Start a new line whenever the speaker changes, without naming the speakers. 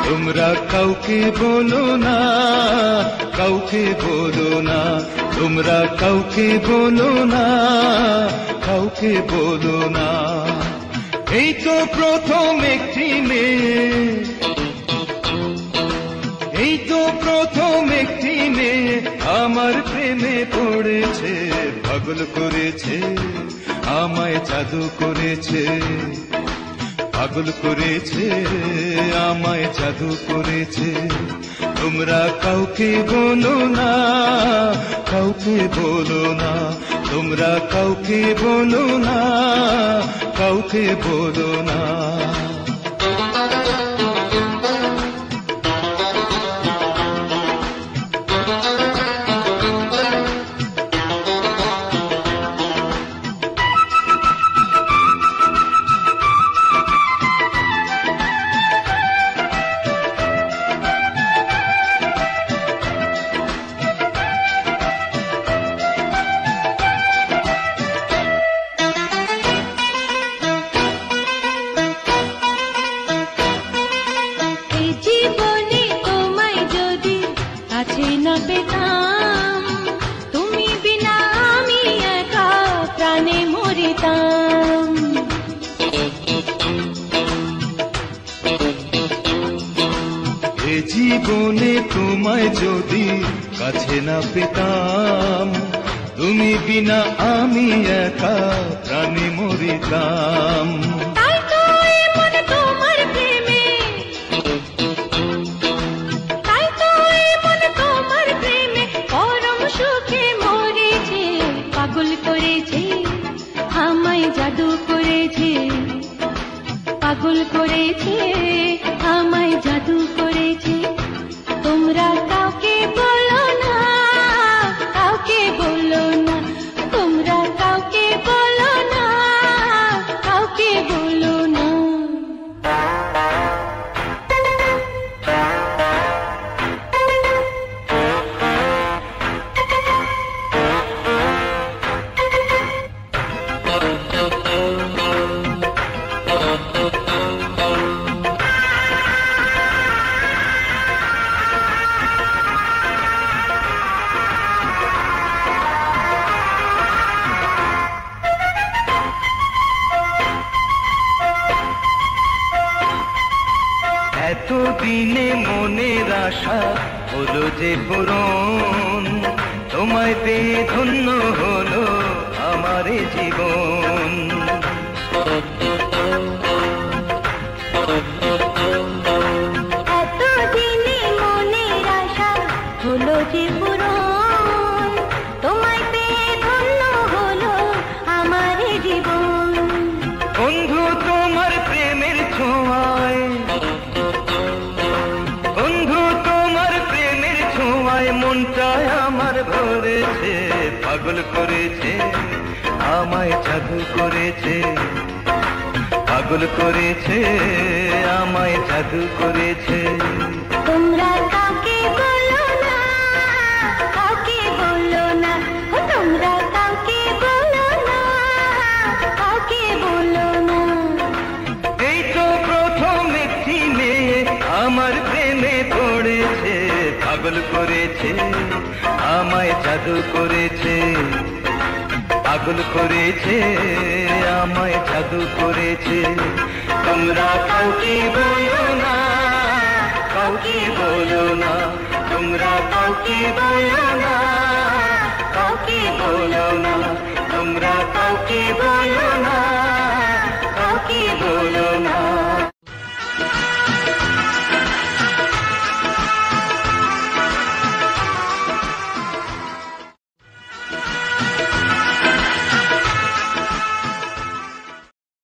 তোমরা কাউকে বলো না, কাউকে বলো না, তোমরা কাউকে বলো না, কাউকে বলো না। এই তো প্রথম একটি মেয়ে, এই তো প্রথম একটি মেয়ে আমার প্রেমে পড়েছে, পাগল করেছে, আমায় জাদু করেছে, পাগল করেছে, আমায় জাদু করেছে। তোমরা কাউকে বলো না, কাউকে বলো না, তোমরা কাউকে বলো না, কাউকে বলো না।
তুমি বিনা আমি একা প্রাণে মরিতাম।
এ জীবনে তোমায় যদি কাছে না পেতাম, তুমি বিনা আমি একা প্রাণে মরিতাম।
জাদু করেছে, পাগল করেছে, আমায় জাদু করেছে। তোমরা কাউকে বলো না, কাউকে বলো না, তোমরা কাউকে বলো না, কাউকে বলো না।
এতদিনে মনের আশা হলো যে পূরণ, তোমায় পেয়ে ধন্য হলো আমার জীবন।
এতদিনে মনের আশা হলো যে পূরণ, তোমায় পেয়ে ধন্য হলো আমার জীবন।
বন্ধু তোমার প্রেমের ছোঁয়ায়, বন্ধু তোমার প্রেমের ছোঁয়ায় মনটায় আমার ভরেছে, পাগল করেছে, আমায় জাদু করেছে, পাগল করেছে, আমায় জাদু করেছে।
তোমরা কাউকে বলো না, কাউকে বলো না, তোমরা কাউকে বলো না, কাউকে বলো না।
এই তো প্রথম একটি মেয়ে আমার প্রেমে পড়েছে, পাগল করেছে, আমায় জাদু করেছে, পাগল করেছে, আমায় জাদু করেছে। তোমরা কাউকে বলো না, কাউকে বলো না, তোমরা কাউকে বলো না, কাউকে বলো না, তোমরা কাউকে বলো না।